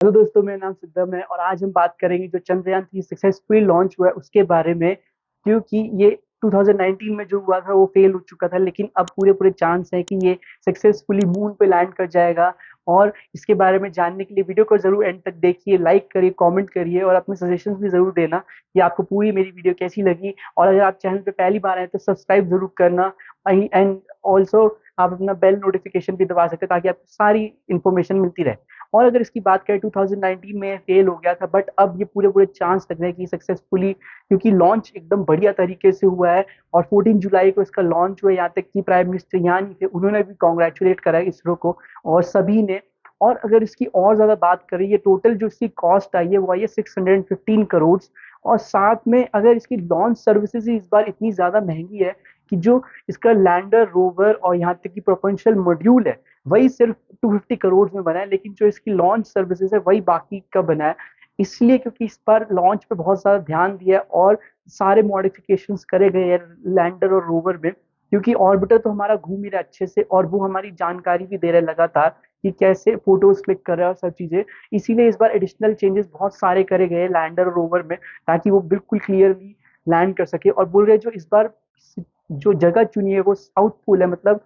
Hello दोस्तों, मेरा नाम सिद्धम है और आज हम बात करेंगे जो चंद्रयान 3 सक्सेसफुली लॉन्च हुआ है उसके बारे में। क्योंकि ये 2019 में जो हुआ था वो फेल हो चुका था, लेकिन अब पूरे पूरे चांस है कि ये सक्सेसफुली मून पे लैंड कर जाएगा। और इसके बारे में जानने के लिए वीडियो को जरूर एंड तक देखिए, लाइक करिए, कमेंट करिए और अपने सजेशंस भी जरूर देना कि आपको पूरी मेरी वीडियो कैसी लगी। और अगर आप चैनल पे पहली बार आए तो सब्सक्राइब जरूर करना। एंड ऑल्सो आप अपना बेल नोटिफिकेशन भी दबा सकते हैं ताकि आपको सारी इन्फॉर्मेशन मिलती रहे। और अगर इसकी बात करें, 2019 में फेल हो गया था, बट अब ये पूरे पूरे चांस लग रहे हैं कि सक्सेसफुली, क्योंकि लॉन्च एकदम बढ़िया तरीके से हुआ है। और 14 जुलाई को इसका लॉन्च हुआ, यहाँ तक कि प्राइम मिनिस्टर यहाँ नहीं थे, उन्होंने भी कॉन्ग्रेचुलेट करा इसरो को और सभी ने। और अगर इसकी और ज्यादा बात करें, ये टोटल जो इसकी कॉस्ट आई है वो आई है 615 करोड़। और साथ में अगर इसकी लॉन्च सर्विसेज इस बार इतनी ज्यादा महंगी है कि जो इसका लैंडर, रोवर और यहाँ तक कि प्रोपेंशियल मॉड्यूल है वही सिर्फ 250 करोड़ में बना है, लेकिन जो इसकी लॉन्च सर्विसेज है वही बाकी का बना है। इसलिए क्योंकि इस बार लॉन्च पे बहुत ज्यादा ध्यान दिया है और सारे मॉडिफिकेशंस करे गए हैं लैंडर और रोवर में। क्योंकि ऑर्बिटर तो हमारा घूम ही रहा है अच्छे से और वो हमारी जानकारी भी दे रहा है लगातार कि कैसे फोटोज क्लिक कर रहा है और सब चीजें। इसीलिए इस बार एडिशनल चेंजेस बहुत सारे करे गए हैं लैंडर और रोवर में, ताकि वो बिल्कुल क्लियरली लैंड कर सके। और बोल रहे जो इस बार जो जगह चुनी है वो साउथ पोल है। मतलब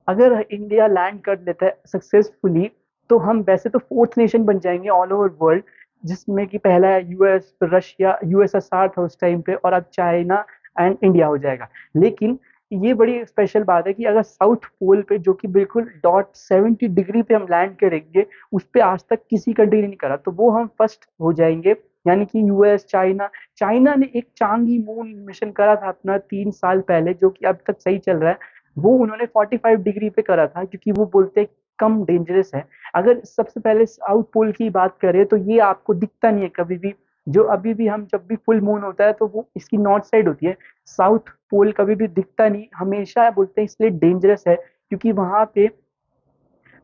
अगर इंडिया लैंड कर लेता है सक्सेसफुली तो हम वैसे तो फोर्थ नेशन बन जाएंगे ऑल ओवर वर्ल्ड, जिसमें कि पहला है यूएस, रशिया, यूएसएसआर था उस टाइम पे, और अब चाइना एंड इंडिया हो जाएगा। लेकिन ये बड़ी स्पेशल बात है कि अगर साउथ पोल पे, जो कि बिल्कुल .70 डिग्री पे हम लैंड करेंगे, उस पे आज तक किसी कंट्री ने नहीं करा, तो वो हम फर्स्ट हो जाएंगे। यानी कि यूएस, चाइना। चाइना ने एक चांगी मून मिशन करा था अपना 3 साल पहले, जो कि अब तक सही चल रहा है। वो उन्होंने 45 डिग्री पे करा था, क्योंकि वो बोलते हैं कम डेंजरस है। अगर सबसे पहले साउथ पोल की बात करें तो ये आपको दिखता नहीं है कभी भी। जो अभी भी हम जब भी फुल मून होता है तो वो इसकी नॉर्थ साइड होती है। साउथ पोल कभी भी दिखता नहीं, हमेशा बोलते हैं इसलिए डेंजरस है, क्योंकि वहां पे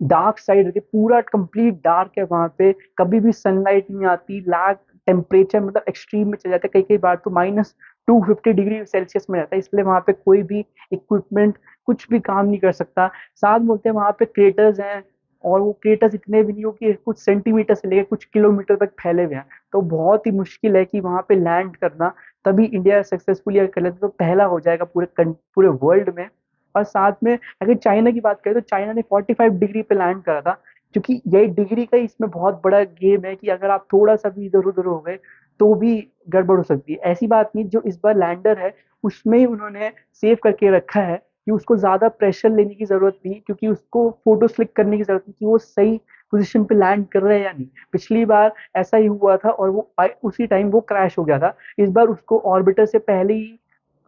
डार्क साइड रहती है, पूरा कंप्लीट डार्क है वहां पे, कभी भी सनलाइट नहीं आती, लैग टेम्परेचर मतलब एक्सट्रीम में चल जाता है, कई कई बार तो -250 डिग्री सेल्सियस में रहता है। इसलिए वहां पे कोई भी इक्विपमेंट कुछ भी काम नहीं कर सकता। साथ बोलते हैं वहां पे क्रेटर्स हैं, और वो क्रेटर्स इतने भी नहीं हो कि कुछ सेंटीमीटर से लेकर कुछ किलोमीटर तक फैले हुए हैं। तो बहुत ही मुश्किल है कि वहां पे लैंड करना। तभी इंडिया सक्सेसफुली अगर कर लेता तो पहला हो जाएगा पूरे वर्ल्ड में। और साथ में अगर चाइना की बात करें तो चाइना ने 45 डिग्री पे लैंड करा था। क्योंकि यही डिग्री का इसमें बहुत बड़ा गेम है कि अगर आप थोड़ा सा भी इधर उधर हो गए तो भी गड़बड़ हो सकती है। ऐसी बात नहीं, जो इस बार लैंडर है उसमें ही उन्होंने सेव करके रखा है कि उसको ज्यादा प्रेशर लेने की जरूरत नहीं, क्योंकि उसको फोटो क्लिक करने की जरूरत नहीं कि वो सही पोजीशन पे लैंड कर रहा है या नहीं। पिछली बार ऐसा ही हुआ था और वो उसी टाइम वो क्रैश हो गया था। इस बार उसको ऑर्बिटर से पहले ही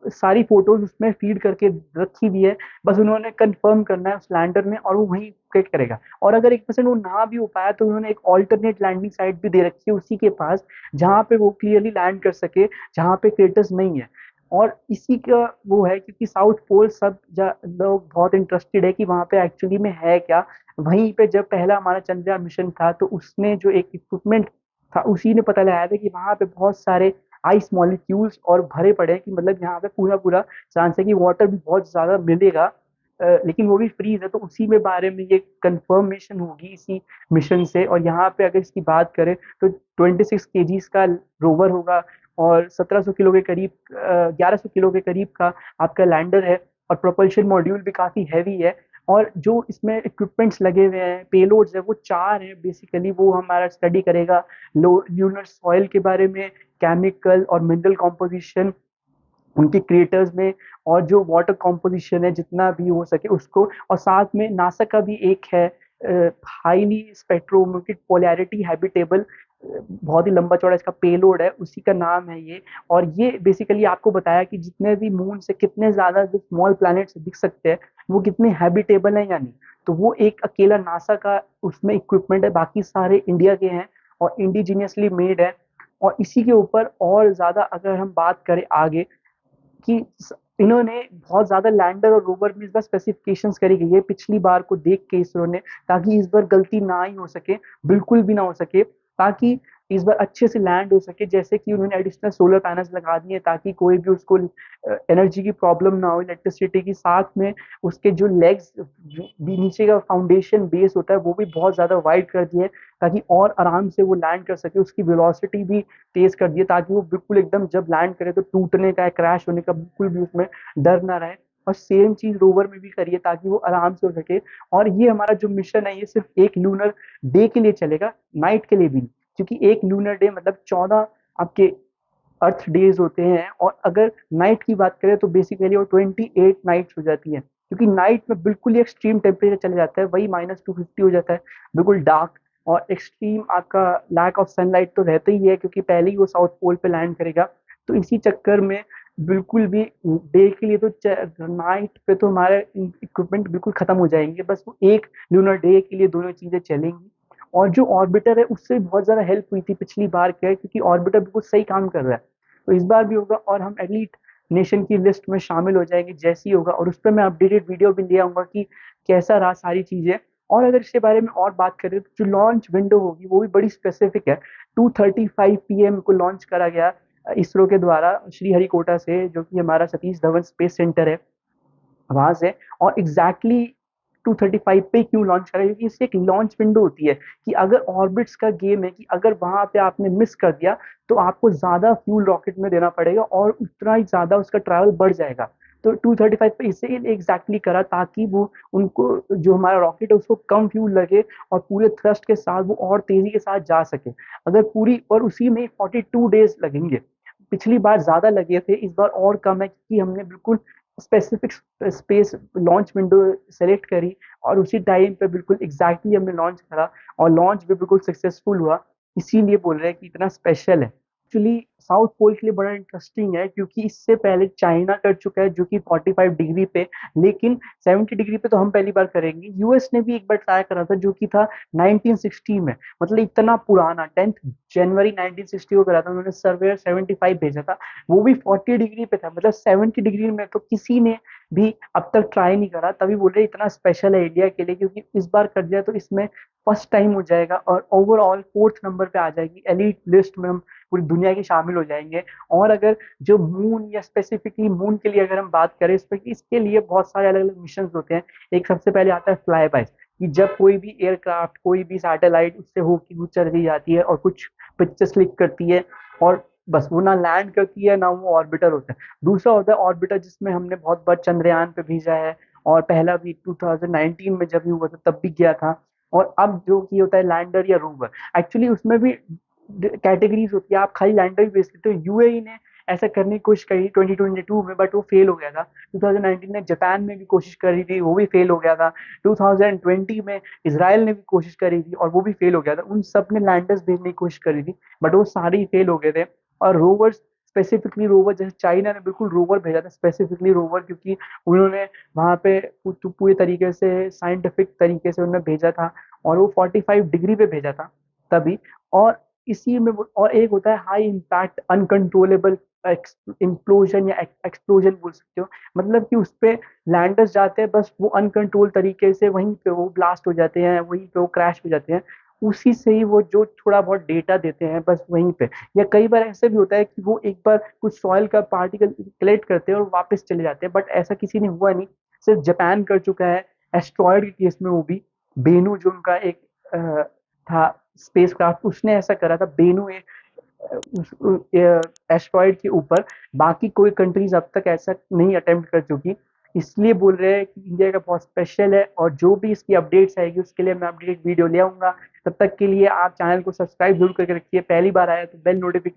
सारी फोटोज उसमें फीड करके रखी हुई है। बस उन्होंने कंफर्म करना है उस लैंडर ने और वो वहीं क्लिक करेगा। और अगर 1% वो ना भी हो पाया तो उन्होंने एक ऑल्टरनेट लैंडिंग साइट भी दे रखी है उसी के पास, जहाँ पे वो क्लियरली लैंड कर सके, जहाँ पे क्रेटर्स नहीं है। और इसी का वो है क्योंकि साउथ पोल सब लोग बहुत इंटरेस्टेड है कि वहाँ पे एक्चुअली में है क्या। वहीं पे जब पहला हमारा चंद्रयान मिशन था तो उसने जो एक इक्विपमेंट था उसी ने पता लगाया था कि वहाँ पे बहुत सारे आइस मॉलिक्यूल्स और भरे पड़े हैं, कि मतलब यहाँ पे पूरा पूरा चांस है कि वाटर भी बहुत ज्यादा मिलेगा। लेकिन वो भी फ्रीज है, तो उसी में बारे में ये कंफर्मेशन होगी इसी मिशन से। और यहाँ पे अगर इसकी बात करें तो 26 केजीज का रोवर होगा और 1700 किलो के करीब, 1100 किलो के करीब का आपका लैंडर है। और प्रोपल्शन मॉड्यूल भी काफी हैवी है। और जो इसमें इक्विपमेंट्स लगे हुए हैं, पेलोड्स है, वो 4 हैं बेसिकली। वो हमारा स्टडी करेगा लो ल्यूनर सॉइल के बारे में, केमिकल और मिनरल कॉम्पोजिशन उनके क्रिएटर्स में, और जो वाटर कॉम्पोजिशन है जितना भी हो सके उसको। और साथ में नासा का भी एक है हाईली स्पेक्ट्रोमेट्रिक पोलैरिटी हैबिटेबल, बहुत ही लंबा चौड़ा इसका पेलोड है, उसी का नाम है ये। और ये बेसिकली आपको बताया कि जितने भी मून से कितने ज्यादा जो स्मॉल प्लैनेट्स दिख सकते हैं वो कितने हैबिटेबल हैं या नहीं। तो वो एक अकेला नासा का उसमें इक्विपमेंट है, बाकी सारे इंडिया के हैं और इंडिजीनियसली मेड है। और इसी के ऊपर और ज्यादा अगर हम बात करें आगे कि इन्होंने बहुत ज्यादा लैंडर और रोवर में इस बार स्पेसिफिकेशंस करी गई है पिछली बार को देख के इसरो ने, ताकि इस बार गलती ना ही हो सके, बिल्कुल भी ना हो सके। ताकि इस बार अच्छे से लैंड हो सके, जैसे कि उन्होंने एडिशनल सोलर पैनल्स लगा दिए ताकि कोई भी उसको एनर्जी की प्रॉब्लम ना हो इलेक्ट्रिसिटी की। साथ में उसके जो लेग्स भी नीचे का फाउंडेशन बेस होता है वो भी बहुत ज़्यादा वाइड कर दिए ताकि और आराम से वो लैंड कर सके। उसकी वेलोसिटी भी तेज़ कर दी है ताकि वो बिल्कुल एकदम जब लैंड करे तो टूटने का, क्रैश होने का बिल्कुल भी उसमें डर ना रहे। और सेम चीज़ रोवर में भी करी है ताकि वो आराम से हो सके। और ये हमारा जो मिशन है ये सिर्फ एक लूनर डे के लिए चलेगा, नाइट के लिए भी नहीं। क्योंकि एक लूनर डे मतलब 14 आपके अर्थ डेज होते हैं, और अगर नाइट की बात करें तो बेसिकली वो 28 नाइट्स हो जाती है। क्योंकि नाइट में बिल्कुल ही एक्सट्रीम टेम्परेचर चले जाता है, वही -250 हो जाता है, बिल्कुल डार्क। और एक्सट्रीम आपका लैक ऑफ सनलाइट तो रहता ही है क्योंकि पहले ही वो साउथ पोल पे लैंड करेगा। तो इसी चक्कर में बिल्कुल भी डे के लिए तो नाइट पे तो हमारे इक्विपमेंट बिल्कुल खत्म हो जाएंगे। बस वो एक लूनर डे के लिए दोनों चीजें चलेंगी। और जो ऑर्बिटर है उससे बहुत ज्यादा हेल्प हुई थी पिछली बार, क्या है क्योंकि ऑर्बिटर बिल्कुल सही काम कर रहा है। तो इस बार भी होगा और हम एलीट नेशन की लिस्ट में शामिल हो जाएंगे जैसे ही होगा। और उस पर मैं अपडेटेड वीडियो भी ले आऊंगा कि कैसा रहा सारी चीजें। और अगर इसके बारे में और बात करें तो जो लॉन्च विंडो होगी वो भी बड़ी स्पेसिफिक है। 2:35 PM को लॉन्च करा गया इसरो के द्वारा श्रीहरिकोटा से, जो कि हमारा सतीश धवन स्पेस सेंटर है वहां से। और एग्जैक्टली 2:35 पे क्यों लॉन्च करा, क्योंकि इससे एक लॉन्च विंडो होती है कि अगर ऑर्बिट्स का गेम है कि अगर वहां पे आपने मिस कर दिया तो आपको ज्यादा फ्यूल रॉकेट में देना पड़ेगा और उतना ही ज्यादा उसका ट्रैवल बढ़ जाएगा। तो 2:35 पे इसे एग्जैक्टली करा ताकि वो उनको जो हमारा रॉकेट है उसको कम फ्यूल लगे और पूरे थ्रस्ट के साथ वो और तेजी के साथ जा सके। अगर पूरी, और उसी में 42 डेज लगेंगे। पिछली बार ज्यादा लगे थे, इस बार और कम है क्योंकि हमने बिल्कुल specific space launch window select करी और उसी टाइम पे बिल्कुल एग्जैक्टली हमने लॉन्च करा। और लॉन्च भी बिल्कुल सक्सेसफुल हुआ, इसीलिए बोल रहे हैं कि इतना स्पेशल है। एक्चुअली साउथ पोल के लिए बड़ा इंटरेस्टिंग है क्योंकि इससे पहले चाइना कर चुका है जो कि 45 डिग्री पे, लेकिन 70 डिग्री पे तो हम पहली बार करेंगे। यूएस ने भी एक बार ट्राई करा था जो कि था 1960 में, मतलब इतना पुराना 10 जनवरी 1960 को करा था उन्होंने। सर्वेयर 75 भेजा था, वो भी 40 डिग्री पे था। मतलब 70 डिग्री में तो किसी ने भी अब तक ट्राई नहीं करा, तभी बोल रहे इतना स्पेशल है इंडिया के लिए क्योंकि इस बार कर दिया तो इसमें फर्स्ट टाइम हो जाएगा और ओवरऑल 4th नंबर पे आ जाएगी एलीट लिस्ट में, हम पूरी दुनिया के शामिल हो जाएंगे। और अगर जो मून या स्पेसिफिकली मून के लिए अगर हम बात करें इस पर, इसके लिए बहुत सारे अलग अलग मिशन होते हैं। एक सबसे पहले आता है फ्लाई बाय, कि जब कोई भी एयरक्राफ्ट, कोई भी सैटेलाइट उससे होके गुजर चली जाती है और कुछ पिक्चर्स क्लिक करती है और बस वो ना लैंड करती है ना वो ऑर्बिटर होता है। दूसरा होता है ऑर्बिटर जिसमें हमने बहुत बार चंद्रयान पे भेजा है, और पहला भी 2019 में जब भी हुआ था तब भी गया था। और अब जो कि होता है लैंडर या रोवर। एक्चुअली उसमें भी कैटेगरीज होती है, आप खाली लैंडर ही भेज सकते हो। यूएई ने ऐसा करने की कोशिश करी 2022 में, बट वो फेल हो गया था। 2019 में जापान में भी कोशिश करी थी, वो भी फेल हो गया था। 2020 में इसराइल ने भी कोशिश करी थी और वो भी फेल हो गया था। उन सब ने लैंडर्स भेजने की कोशिश करी थी बट वो सारे ही फेल हो गए थे। और रोवर्स, स्पेसिफिकली रोवर, जैसे चाइना ने बिल्कुल रोवर भेजा था, स्पेसिफिकली रोवर, क्योंकि उन्होंने वहां पे पूरे तरीके से साइंटिफिक तरीके से उन्होंने भेजा था और वो 45 डिग्री पे भेजा था तभी। और इसी में और एक होता है हाई इम्पैक्ट अनकंट्रोलेबल इम्प्लोजन या एक्सप्लोजन बोल सकते हो। मतलब कि उस पे लैंडर्स जाते हैं, बस वो अनकंट्रोल तरीके से वहीं पे वो ब्लास्ट हो जाते हैं, वहीं पे वो क्रैश हो जाते हैं। उसी से ही वो जो थोड़ा बहुत डेटा देते हैं बस वहीं पे। या कई बार ऐसे भी होता है कि वो एक बार कुछ सॉइल का पार्टिकल कलेक्ट करते हैं और वापस चले जाते हैं, बट ऐसा किसी ने हुआ नहीं, सिर्फ जापान कर चुका है। एस्ट्रॉयड के केस में वो भी बेनू जो उनका एक था स्पेसक्राफ्ट, उसने ऐसा करा था। बेनू एस्ट्रॉयड के ऊपर, बाकी कोई कंट्रीज अब तक ऐसा नहीं अटेम्प्ट कर चुकी। इसलिए बोल रहे हैं कि इंडिया का बहुत स्पेशल है और जो भी इसकी अपडेट्स आएगी उसके लिए मैं अपडेट वीडियो ले आऊंगा। तब तक के लिए आप चैनल को सब्सक्राइब जरूर करके रखिए, पहली बार आया तो बेल नोटिफिकेशन